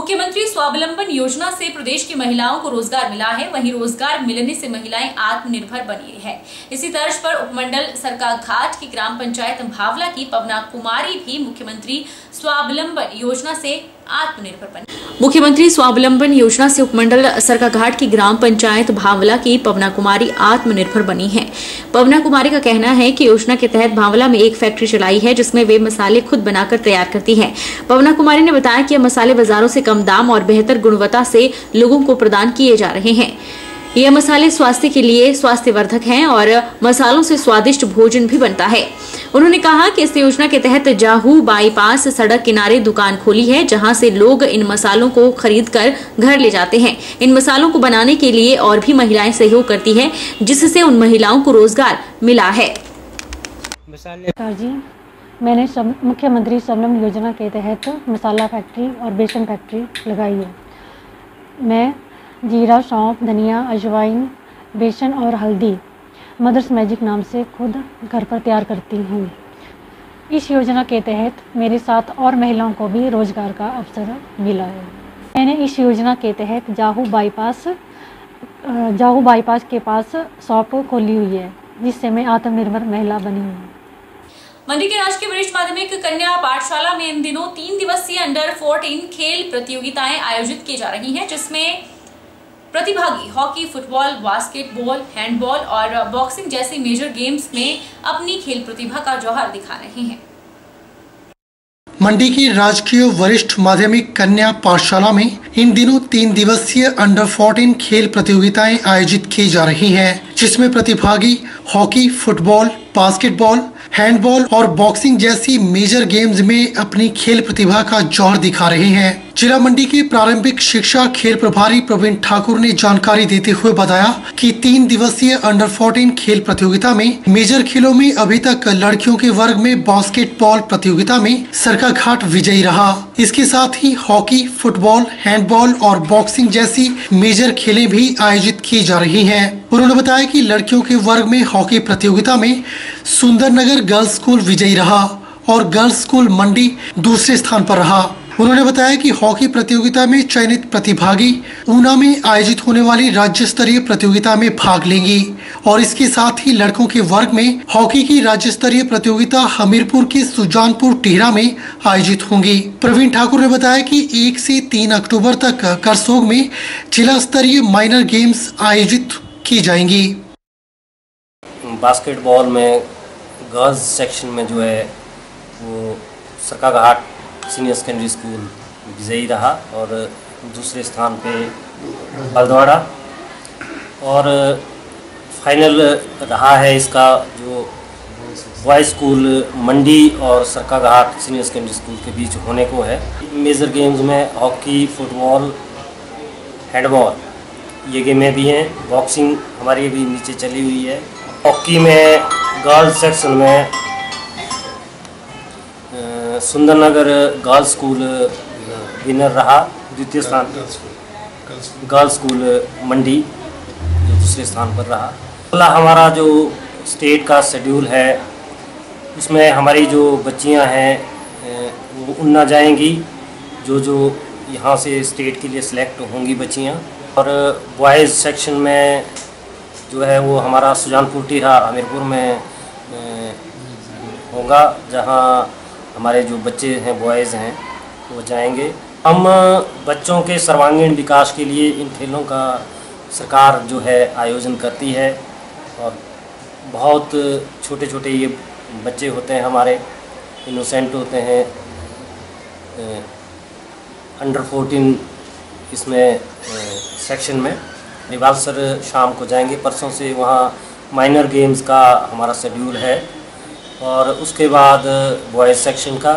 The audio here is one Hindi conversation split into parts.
मुख्यमंत्री स्वावलंबन योजना से प्रदेश की महिलाओं को रोजगार मिला है। वहीं रोजगार मिलने से महिलाएं आत्मनिर्भर बनी है। इसी तर्ज पर उपमंडल सरकाघाट की ग्राम पंचायत भावला की पवना कुमारी भी मुख्यमंत्री स्वावलंबन योजना से आत्मनिर्भर बनी। मुख्यमंत्री स्वावलंबन योजना से उपमंडल सरकाघाट की ग्राम पंचायत भावला की पवना कुमारी आत्मनिर्भर बनी है। पवना कुमारी का कहना है कि योजना के तहत भावला में एक फैक्ट्री चलाई है जिसमें वे मसाले खुद बनाकर तैयार करती है। पवना कुमारी ने बताया कि ये मसाले बाजारों से कम दाम और बेहतर गुणवत्ता से लोगों को प्रदान किए जा रहे हैं। ये मसाले स्वास्थ्य के लिए स्वास्थ्यवर्धक हैं और मसालों से स्वादिष्ट भोजन भी बनता है। उन्होंने कहा कि इस योजना के तहत जाहू बाईपास सड़क किनारे दुकान खोली है जहां से लोग इन मसालों को खरीदकर घर ले जाते हैं। इन मसालों को बनाने के लिए और भी महिलाएं सहयोग करती है जिससे उन महिलाओं को रोजगार मिला है। जी, मैंने मुख्यमंत्री स्वावलंबन योजना के तहत मसाला फैक्ट्री और बेसन फैक्ट्री लगाई है। मैं जीरा, सौंफ, धनिया, अजवाइन, बेसन और हल्दी मदर्स मैजिक नाम से खुद घर पर तैयार करती हूँ। इस योजना के तहत मेरे साथ और महिलाओं को भी रोजगार का अवसर मिला है। मैंने इस योजना के तहत जाहू बाईपास के पास शॉप खोली हुई है जिससे मैं आत्मनिर्भर महिला बनी हूँ। मंडी के राजकीय वरिष्ठ माध्यमिक कन्या पाठशाला में इन दिनों 3 दिवसीय अंडर 14 खेल प्रतियोगिताएं आयोजित की जा रही हैं जिसमें प्रतिभागी हॉकी, फुटबॉल, बास्केटबॉल, हैंडबॉल और बॉक्सिंग जैसे मेजर गेम्स में अपनी खेल प्रतिभा का जौहर दिखा रहे हैं। मंडी की राजकीय वरिष्ठ माध्यमिक कन्या पाठशाला में इन दिनों 3 दिवसीय अंडर 14 खेल प्रतियोगिताएं आयोजित की जा रही हैं जिसमें प्रतिभागी हॉकी, फुटबॉल, बास्केटबॉल, हैंडबॉल और बॉक्सिंग जैसी मेजर गेम्स में अपनी खेल प्रतिभा का जौहर दिखा रहे हैं। जिला मंडी के प्रारंभिक शिक्षा खेल प्रभारी प्रवीण ठाकुर ने जानकारी देते हुए बताया कि 3 दिवसीय अंडर 14 खेल प्रतियोगिता में मेजर खेलों में अभी तक लड़कियों के वर्ग में बास्केटबॉल प्रतियोगिता में सरकाघाट विजयी रहा। इसके साथ ही हॉकी, फुटबॉल, हैंडबॉल और बॉक्सिंग जैसी मेजर खेलें भी आयोजित की जा रही हैं। उन्होंने बताया कि लड़कियों के वर्ग में हॉकी प्रतियोगिता में सुंदरनगर गर्ल्स स्कूल विजयी रहा और गर्ल्स स्कूल मंडी दूसरे स्थान पर रहा। उन्होंने बताया कि हॉकी प्रतियोगिता में चयनित प्रतिभागी ऊना में आयोजित होने वाली राज्य स्तरीय प्रतियोगिता में भाग लेंगी और इसके साथ ही लड़कों के वर्ग में हॉकी की राज्य स्तरीय प्रतियोगिता हमीरपुर के सुजानपुर टिहरा में आयोजित होंगी। प्रवीण ठाकुर ने बताया कि 1 से 3 अक्टूबर तक करसोग में जिला स्तरीय माइनर गेम्स आयोजित की जाएंगी। बास्केटबॉल में गर्ल्स सेक्शन में जो है वो सरकाघाट सीनियर सेकेंडरी स्कूल विजयी रहा और दूसरे स्थान पे बलद्वाड़ा और फाइनल रहा है इसका जो बॉयज स्कूल मंडी और सरकाघाट सीनियर सेकेंडरी स्कूल के बीच होने को है। मेजर गेम्स में हॉकी, फुटबॉल, हैंडबॉल ये गेमें भी हैं। बॉक्सिंग हमारी अभी नीचे चली हुई है। हॉकी में गर्ल्स सेक्शन में सुंदरनगर गर्ल्स स्कूल विनर रहा, द्वितीय स्थान गर्ल्स स्कूल मंडी जो दूसरे स्थान पर रहा। हमारा जो स्टेट का शेड्यूल है उसमें हमारी जो बच्चियां हैं वो उन्ना जाएंगी जो यहाँ से स्टेट के लिए सिलेक्ट होंगी बच्चियां। और बॉयज़ सेक्शन में जो है वो हमारा सुजानपुर टिहरा हमीरपुर में होगा जहाँ हमारे जो बच्चे हैं बॉयज़ हैं वो जाएंगे। हम बच्चों के सर्वांगीण विकास के लिए इन खेलों का सरकार जो है आयोजन करती है और बहुत छोटे छोटे ये बच्चे होते हैं हमारे, इनोसेंट होते हैं। अंडर 14 इसमें सेक्शन में रिवाल्सर शाम को जाएंगे। परसों से वहाँ माइनर गेम्स का हमारा शेड्यूल है और उसके बाद बॉयज़ सेक्शन का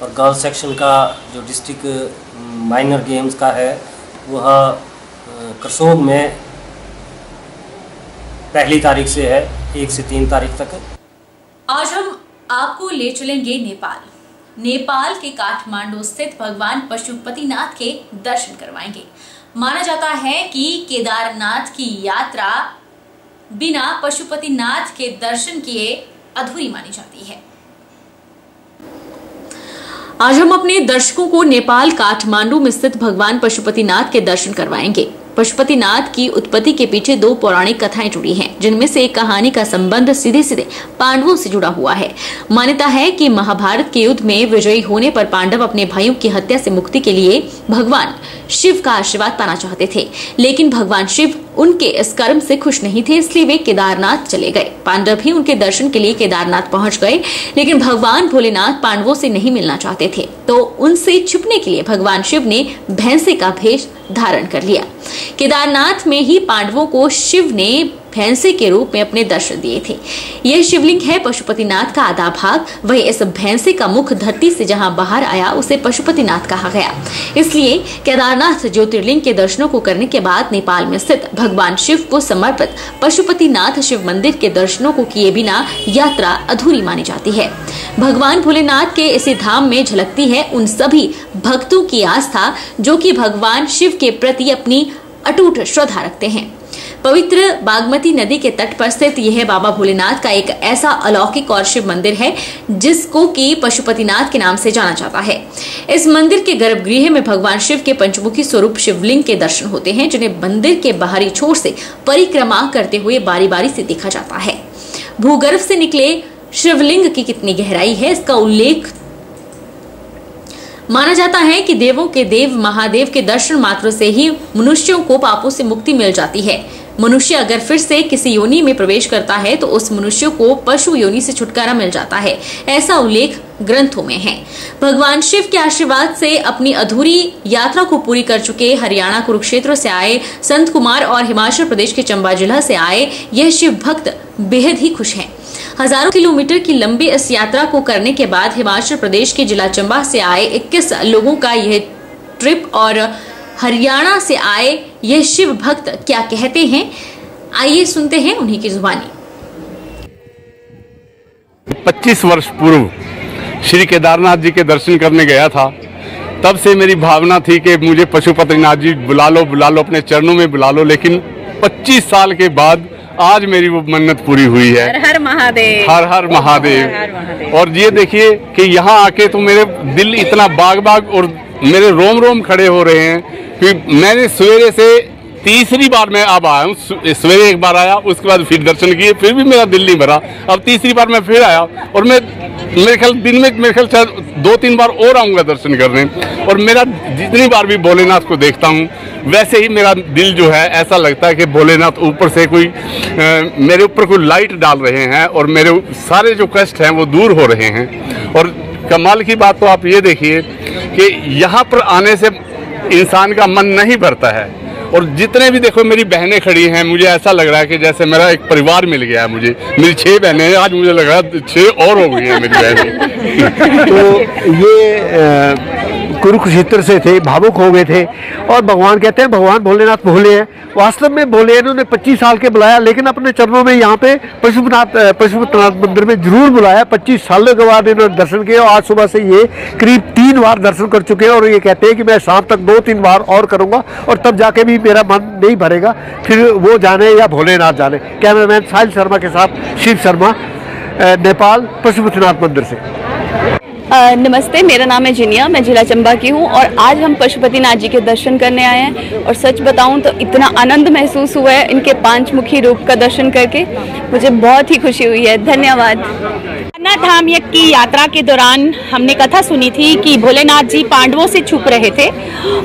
और गर्ल्स सेक्शन का जो डिस्ट्रिक्ट माइनर गेम्स का है वह करसोग में 1 तारीख से है, 1 से 3 तारीख तक। आज हम आपको ले चलेंगे नेपाल के काठमांडू स्थित भगवान पशुपतिनाथ के दर्शन करवाएंगे। माना जाता है कि केदारनाथ की यात्रा बिना पशुपतिनाथ के दर्शन किए अधूरी मानी जाती है। आज हम अपने दर्शकों को नेपाल काठमांडू में स्थित भगवान पशुपतिनाथ के दर्शन करवाएंगे। पशुपतिनाथ की उत्पत्ति के पीछे दो पौराणिक कथाएं जुड़ी हैं, जिनमें से एक कहानी का संबंध सीधे सीधे पांडवों से जुड़ा हुआ है। मान्यता है कि महाभारत के युद्ध में विजयी होने पर पांडव अपने भाइयों की हत्या से मुक्ति के लिए भगवान शिव का आशीर्वाद पाना चाहते थे, लेकिन भगवान शिव उनके इस कर्म से खुश नहीं थे, इसलिए वे केदारनाथ चले गए। पांडव भी उनके दर्शन के लिए केदारनाथ पहुंच गए, लेकिन भगवान भोलेनाथ पांडवों से नहीं मिलना चाहते थे, तो उनसे छुपने के लिए भगवान शिव ने भैंसे का भेष धारण कर लिया। केदारनाथ में ही पांडवों को शिव ने भैंसे के रूप में अपने दर्शन दिए थे। यह शिवलिंग है पशुपतिनाथ का आधा भाग। वही इस भैंसे का मुख धरती से जहां बाहर आया उसे पशुपतिनाथ कहा गया। इसलिए केदारनाथ ज्योतिर्लिंग के दर्शनों को करने के बाद नेपाल में स्थित भगवान शिव को समर्पित पशुपतिनाथ शिव मंदिर के दर्शनों को किए बिना यात्रा अधूरी मानी जाती है। भगवान भोलेनाथ के इसी धाम में झलकती है उन सभी भक्तों की आस्था जो कि भगवान शिव के प्रति अपनी अटूट श्रद्धा रखते हैं। पवित्र बागमती नदी के तट पर स्थित यह बाबा भोलेनाथ का एक ऐसा अलौकिक और शिव मंदिर है जिसको कि पशुपतिनाथ के नाम से जाना जाता है। इस मंदिर के गर्भगृह में भगवान शिव के पंचमुखी स्वरूप शिवलिंग के दर्शन होते हैं, जिन्हें मंदिर के बाहरी छोर से परिक्रमा करते हुए बारी बारी से देखा जाता है। भूगर्भ से निकले शिवलिंग की कितनी गहराई है, इसका उल्लेख माना जाता है कि देवों के देव महादेव के दर्शन मात्र से ही मनुष्यों को पापों से मुक्ति मिल जाती है। मनुष्य अगर फिर से किसी योनि में प्रवेश करता है तो उस मनुष्य को पशु योनि से छुटकारा मिल जाता है, ऐसा उल्लेख ग्रंथों में है। भगवान शिव के आशीर्वाद से अपनी अधूरी यात्रा को पूरी कर चुके हरियाणा कुरुक्षेत्र से आए संत कुमार और हिमाचल प्रदेश के चंबा जिला से आए यह शिव भक्त बेहद ही खुश हैं। हजारों किलोमीटर की लंबी इस यात्रा को करने के बाद हिमाचल प्रदेश के जिला चंबा से आए 21 लोगों का यह ट्रिप और हरियाणा से आए यह शिव भक्त क्या कहते हैं, आइए सुनते हैं उन्हीं की जुबानी। 25 वर्ष पूर्व श्री केदारनाथ जी के दर्शन करने गया था। तब से मेरी भावना थी कि मुझे पशुपतिनाथ जी बुला लो, अपने चरणों में बुला लो। लेकिन 25 साल के बाद आज मेरी वो मन्नत पूरी हुई है। हर हर महादेव, हर हर महादेव। और ये देखिए कि यहाँ आके तो मेरे दिल इतना बाग और मेरे रोम रोम खड़े हो रहे हैं कि मैंने सवेरे से तीसरी बार मैं अब आया हूँ। सवेरे एक बार आया, उसके बाद फिर दर्शन किए, फिर भी मेरा दिल नहीं भरा। अब तीसरी बार मैं फिर आया और मैं मेरे ख्याल दिन में मेरे ख्याल शायद 2-3 बार और आऊँगा दर्शन करने। और मेरा जितनी बार भी भोलेनाथ को देखता हूँ वैसे ही मेरा दिल जो है ऐसा लगता है कि भोलेनाथ ऊपर से कोई मेरे ऊपर कोई लाइट डाल रहे हैं और मेरे सारे जो कष्ट हैं वो दूर हो रहे हैं। और कमाल की बात तो आप ये देखिए कि यहाँ पर आने से इंसान का मन नहीं भरता है। और जितने भी देखो मेरी बहनें खड़ी हैं, मुझे ऐसा लग रहा है कि जैसे मेरा एक परिवार मिल गया है। मुझे मेरी 6 बहनें हैं, आज मुझे लग रहा है 6 और हो गई हैं मेरी बहनें। तो ये कुरुक्षेत्र से थे, भावुक हो गए थे। और भगवान कहते हैं भगवान भोलेनाथ भोले हैं। वास्तव में भोले इन्होंने 25 साल के बुलाया, लेकिन अपने चरणों में यहाँ पे पशुपतिनाथ मंदिर में जरूर बुलाया। 25 सालों के बाद इन्होंने दर्शन किए और आज सुबह से ये करीब 3 बार दर्शन कर चुके हैं। और ये कहते हैं कि मैं शाम तक 2-3 बार और करूँगा और तब जाके भी मेरा मन नहीं भरेगा, फिर वो जाने या भोलेनाथ जाने। कैमरामैन साहिल शर्मा के साथ शिव शर्मा, नेपाल, पशुपतिनाथ मंदिर से। नमस्ते, मेरा नाम है जिनिया, मैं जिला चंबा की हूँ और आज हम पशुपतिनाथ जी के दर्शन करने आए हैं। और सच बताऊँ तो इतना आनंद महसूस हुआ है इनके 5 मुखी रूप का दर्शन करके, मुझे बहुत ही खुशी हुई है। धन्यवाद। केदारनाथ धाम की यात्रा के दौरान हमने कथा सुनी थी कि भोलेनाथ जी पांडवों से छुप रहे थे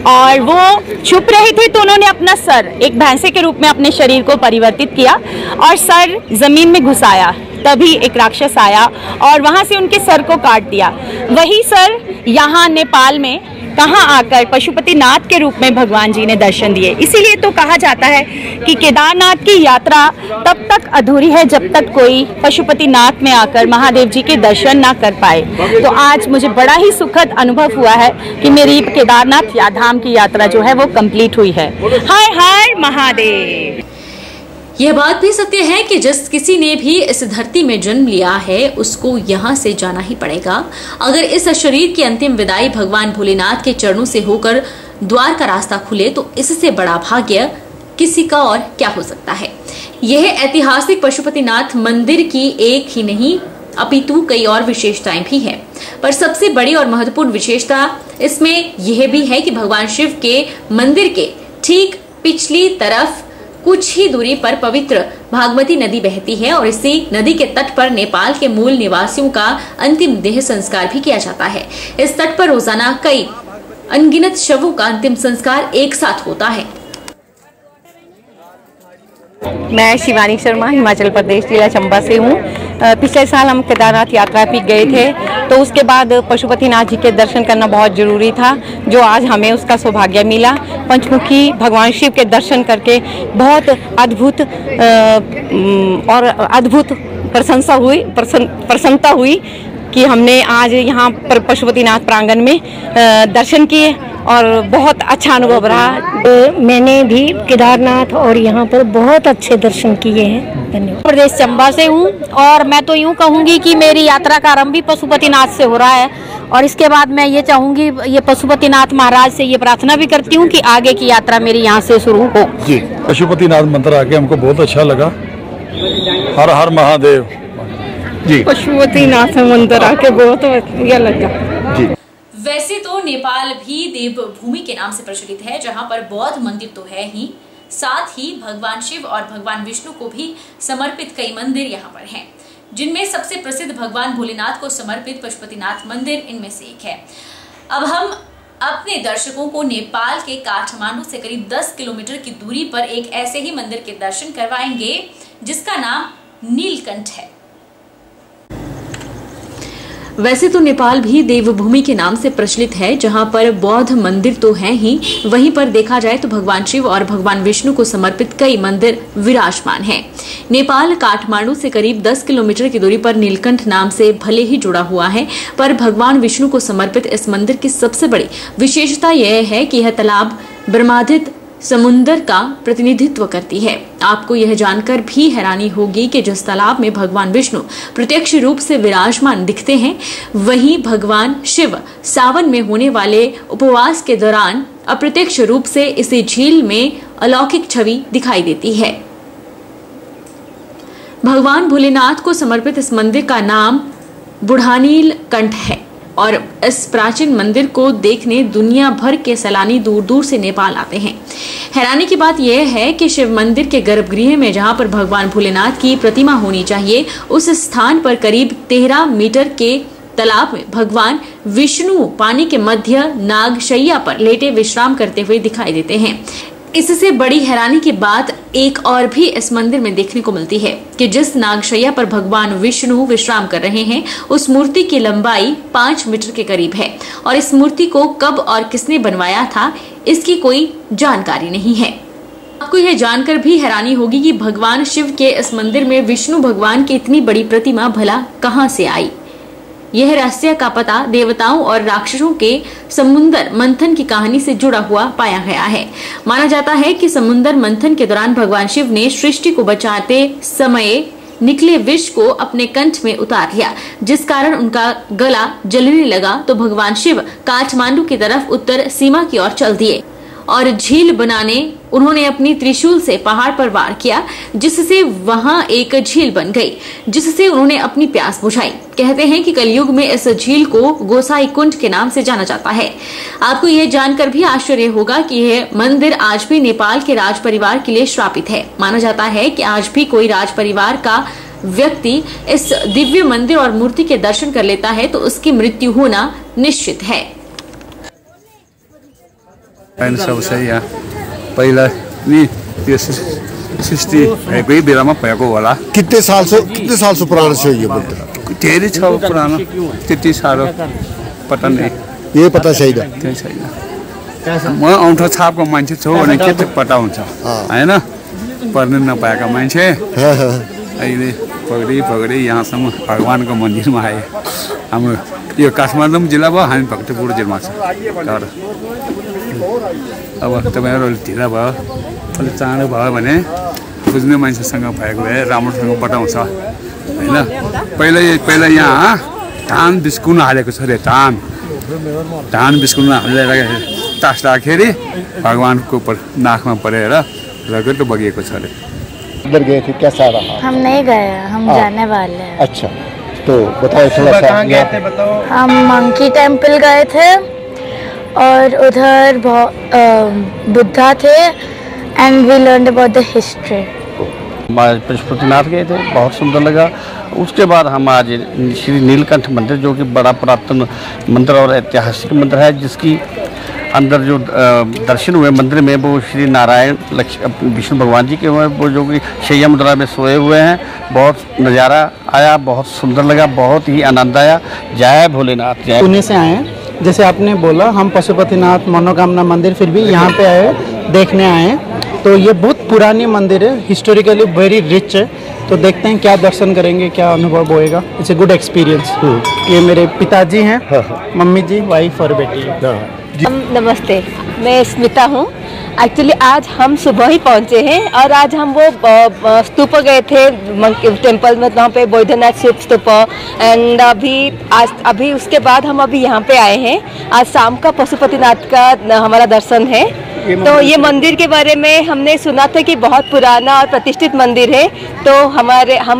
और वो छुप रहे थे तो उन्होंने अपना सर एक भैंसे के रूप में अपने शरीर को परिवर्तित किया और सर जमीन में घुसाया। तभी एक राक्षस आया और वहां से उनके सर को काट दिया। वही सर यहाँ नेपाल में कहाँ आकर पशुपतिनाथ के रूप में भगवान जी ने दर्शन दिए। इसीलिए तो कहा जाता है कि केदारनाथ की यात्रा तब तक अधूरी है जब तक कोई पशुपतिनाथ में आकर महादेव जी के दर्शन ना कर पाए। तो आज मुझे बड़ा ही सुखद अनुभव हुआ है कि मेरी केदारनाथ धाम की यात्रा जो है वो कंप्लीट हुई है। हर हर महादेव। यह बात भी सत्य है कि जिस किसी ने भी इस धरती में जन्म लिया है उसको यहाँ से जाना ही पड़ेगा। अगर इस शरीर की अंतिम विदाई भगवान भोलेनाथ के चरणों से होकर द्वार का रास्ता खुले तो इससे बड़ा भाग्य किसी का और क्या हो सकता है। यह ऐतिहासिक पशुपतिनाथ मंदिर की एक ही नहीं अपितु कई और विशेषताएं भी हैं। पर सबसे बड़ी और महत्वपूर्ण विशेषता इसमें यह भी है कि भगवान शिव के मंदिर के ठीक पिछली तरफ कुछ ही दूरी पर पवित्र भागमती नदी बहती है और इसी नदी के तट पर नेपाल के मूल निवासियों का अंतिम देह संस्कार भी किया जाता है। इस तट पर रोजाना कई अनगिनत शवों का अंतिम संस्कार एक साथ होता है। मैं शिवानी शर्मा हिमाचल प्रदेश जिला चंबा से हूँ। पिछले साल हम केदारनाथ यात्रा पे गए थे, तो उसके बाद पशुपतिनाथ जी के दर्शन करना बहुत ज़रूरी था, जो आज हमें उसका सौभाग्य मिला। पंचमुखी भगवान शिव के दर्शन करके बहुत अद्भुत प्रसन्नता हुई कि हमने आज यहाँ पर पशुपतिनाथ प्रांगण में दर्शन किए और बहुत अच्छा अनुभव रहा। मैंने भी केदारनाथ और यहाँ पर बहुत अच्छे दर्शन किए हैं। धन्यवाद। प्रदेश चंबा से हूँ और मैं तो यूँ कहूँगी कि मेरी यात्रा का आरंभ भी पशुपतिनाथ से हो रहा है और इसके बाद मैं ये चाहूँगी, ये पशुपतिनाथ महाराज से ये प्रार्थना भी करती हूँ कि आगे की यात्रा मेरी यहाँ से शुरू हो। जी, पशुपतिनाथ मंदिर आके हमको बहुत अच्छा लगा। हर हर महादेव जी। पशुपतिनाथ मंदिर आके बहुत अच्छा लगा जी। वैसे तो नेपाल भी देवभूमि के नाम से प्रचलित है, जहां पर बौद्ध मंदिर तो है ही, साथ ही भगवान शिव और भगवान विष्णु को भी समर्पित कई मंदिर यहां पर हैं, जिनमें सबसे प्रसिद्ध भगवान भोलेनाथ को समर्पित पशुपतिनाथ मंदिर इनमें से एक है। अब हम अपने दर्शकों को नेपाल के काठमांडू से करीब 10 किलोमीटर की दूरी पर एक ऐसे ही मंदिर के दर्शन करवाएंगे जिसका नाम नीलकंठ है। वैसे तो नेपाल भी देवभूमि के नाम से प्रचलित है, जहां पर बौद्ध मंदिर तो हैं ही, वहीं पर देखा जाए तो भगवान शिव और भगवान विष्णु को समर्पित कई मंदिर विराजमान हैं। नेपाल काठमांडू से करीब 10 किलोमीटर की दूरी पर नीलकंठ नाम से भले ही जुड़ा हुआ है, पर भगवान विष्णु को समर्पित इस मंदिर की सबसे बड़ी विशेषता यह है कि यह तालाब ब्रह्मादित्य समुंदर का प्रतिनिधित्व करती है। आपको यह जानकर भी हैरानी होगी कि जिस तालाब में भगवान विष्णु प्रत्यक्ष रूप से विराजमान दिखते हैं, वहीं भगवान शिव सावन में होने वाले उपवास के दौरान अप्रत्यक्ष रूप से इसी झील में अलौकिक छवि दिखाई देती है। भगवान भोलेनाथ को समर्पित इस मंदिर का नाम बुढ़ानील कंठ है और इस प्राचीन मंदिर को देखने दुनिया भर के सैलानी दूर दूर से नेपाल आते हैं। हैरानी की बात यह है कि शिव मंदिर के गर्भगृह में जहां पर भगवान भोलेनाथ की प्रतिमा होनी चाहिए, उस स्थान पर करीब 13 मीटर के तालाब में भगवान विष्णु पानी के मध्य नागशैया पर लेटे विश्राम करते हुए दिखाई देते हैं। इससे बड़ी हैरानी की बात एक और भी इस मंदिर में देखने को मिलती है कि जिस नागशैया पर भगवान विष्णु विश्राम कर रहे हैं, उस मूर्ति की लंबाई 5 मीटर के करीब है और इस मूर्ति को कब और किसने बनवाया था, इसकी कोई जानकारी नहीं है। आपको यह जानकर भी हैरानी होगी कि भगवान शिव के इस मंदिर में विष्णु भगवान की इतनी बड़ी प्रतिमा भला कहां से आई। यह रहस्य का पता देवताओं और राक्षसों के समुद्र मंथन की कहानी से जुड़ा हुआ पाया गया है। माना जाता है कि समुद्र मंथन के दौरान भगवान शिव ने सृष्टि को बचाते समय निकले विष को अपने कंठ में उतार लिया, जिस कारण उनका गला जलने लगा। तो भगवान शिव काठमांडू की तरफ उत्तर सीमा की ओर चल दिए और झील बनाने उन्होंने अपनी त्रिशूल से पहाड़ पर वार किया, जिससे वहां एक झील बन गई, जिससे उन्होंने अपनी प्यास बुझाई। कहते हैं कि कलयुग में इस झील को गोसाई कुंड के नाम से जाना जाता है। आपको यह जानकर भी आश्चर्य होगा कि यह मंदिर आज भी नेपाल के राज परिवार के लिए श्रापित है। माना जाता है कि आज भी कोई राज परिवार का व्यक्ति इस दिव्य मंदिर और मूर्ति के दर्शन कर लेता है तो उसकी मृत्यु होना निश्चित है। पहिला नि त्यो सृष्टि भएकै बेलामा भएको होला। कितने साल से पुराना से ये मंदिर? धेरै छ पुरानो, त्यति साह्रो पता नै, ये पता छैन। त्यही छैन। म औँठो छापको मान्छे छु भने के चाहिँ पता हुन्छ हैन, पढ्न नपाएका मान्छे अहिले पगडी यहाँसम्म भगवानको मन्दिरमा आए। हाम्रो यो काठमाडौँ जिल्ला भयो, हामी भक्तपुर जिल्लामा छ। तर अब तपाईँहरू ढिला भयो, अलिक चाँडो भयो भने बुझ्ने मान्छेसँग भएको भए राम्रोसँग बताउँछ होइन। पहिला यहाँ धान बिस्कुन हालेको छ अरे, धान बिस्कुन हालेर तास राखेर भगवानको नाकमा परेर रगत बगिएको छ अरे। अंदर गए थे, कैसा रहा? हम नहीं गए, हम जाने वाले हैं। अच्छा, तो बताओ थोड़ा सा। गए थे बताओ। हम मंकी टेम्पल गए थे और उधर बुद्धा थे and we learned about the history. Pashupatinath गए थे, बहुत सुंदर लगा। उसके बाद हम आज श्री नीलकंठ मंदिर, जो कि बड़ा पुरातन मंदिर और ऐतिहासिक मंदिर है, जिसकी अंदर जो दर्शन हुए मंदिर में, वो श्री नारायण विष्णु भगवान जी के हुए, वो जो कि शैया मुद्रा में सोए हुए हैं। बहुत नज़ारा आया, बहुत सुंदर लगा, बहुत ही आनंद आया। जय भोलेनाथ। जय। पुणे से आए हैं, जैसे आपने बोला, हम पशुपतिनाथ मनोकामना मंदिर फिर भी यहाँ पे आए, देखने आए। तो ये बहुत पुरानी मंदिर है, हिस्टोरिकली वेरी रिच है। तो देखते हैं क्या दर्शन करेंगे, क्या अनुभव होएगा। It's a good experience. ये मेरे पिताजी हैं, मम्मी जी, वाइफ और बेटी। नमस्ते, मैं स्मिता हूँ। एक्चुअली आज हम सुबह ही पहुँचे हैं और आज हम वो स्तूप गए थे टेम्पल में, वहाँ पे बैद्यनाथ शिव स्तूप। एंड अभी उसके बाद हम अभी यहाँ पे आए हैं। आज शाम का पशुपतिनाथ का हमारा दर्शन है। तो ये मंदिर के बारे में हमने सुना था कि बहुत पुराना और प्रतिष्ठित मंदिर है। तो हम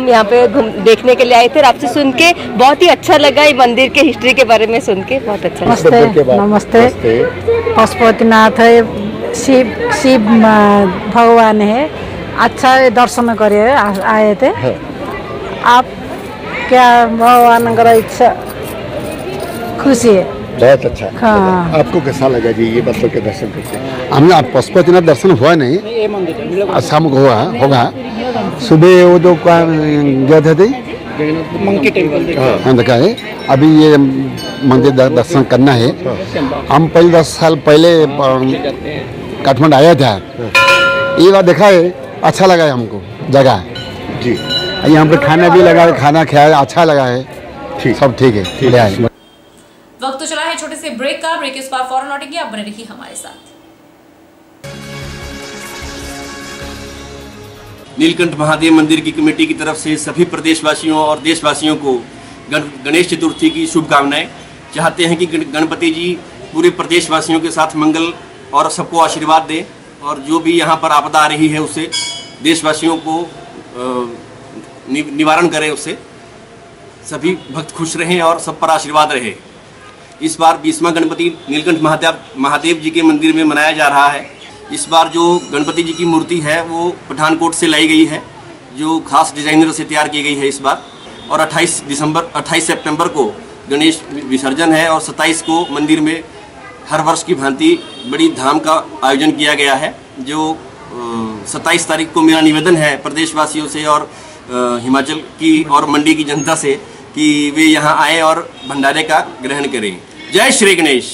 यहाँ पे देखने के लिए आए थे और आपसे सुन के बहुत ही अच्छा लगा। ये मंदिर के हिस्ट्री के बारे में सुन के बहुत अच्छा लगा। नमस्ते। पशुपतिनाथ शिव भगवान है, अच्छा दर्शन करे आए थे। आप क्या भगवान का इच्छा खुशी है? बहुत अच्छा। हाँ। आपको कैसा लगा जी ये मंदिर के दर्शन करके? हमने पशुपतिनाथ दर्शन हुआ नहीं, शाम को होगा। सुबह वो जो गए थे मंकी टेम्पल। हाँ देखा है। अभी ये मंदिर दर्शन करना है। हम 10 साल पहले काठमांडू आया था, ये बार देखा है, अच्छा लगा है हमको जगह जी। यहाँ पे खाना भी लगा है, खाना खाया, अच्छा लगा है, सब ठीक है। वक्त तो चला है छोटे से ब्रेक का। ब्रेक के बाद फौरन लौटेंगे, आप बने रहिए हमारे साथ। नीलकंठ महादेव मंदिर की कमेटी की तरफ से सभी प्रदेशवासियों और देशवासियों को गणेश चतुर्थी की शुभकामनाएं। चाहते हैं कि गणपति जी पूरे प्रदेशवासियों के साथ मंगल और सबको आशीर्वाद दें, और जो भी यहाँ पर आपदा आ रही है उससे देशवासियों को निवारण करें, उससे सभी भक्त खुश रहें और सब पर आशीर्वाद रहे। इस बार 20वां गणपति नीलकंठ महादेव जी के मंदिर में मनाया जा रहा है। इस बार जो गणपति जी की मूर्ति है वो पठानकोट से लाई गई है, जो खास डिजाइनर से तैयार की गई है इस बार। और 28 सितंबर को गणेश विसर्जन है और 27 को मंदिर में हर वर्ष की भांति बड़ी धाम का आयोजन किया गया है। जो 27 तारीख को मेरा निवेदन है प्रदेशवासियों से और हिमाचल की और मंडी की जनता से कि वे यहाँ आए और भंडारे का ग्रहण करें। जय श्री गणेश।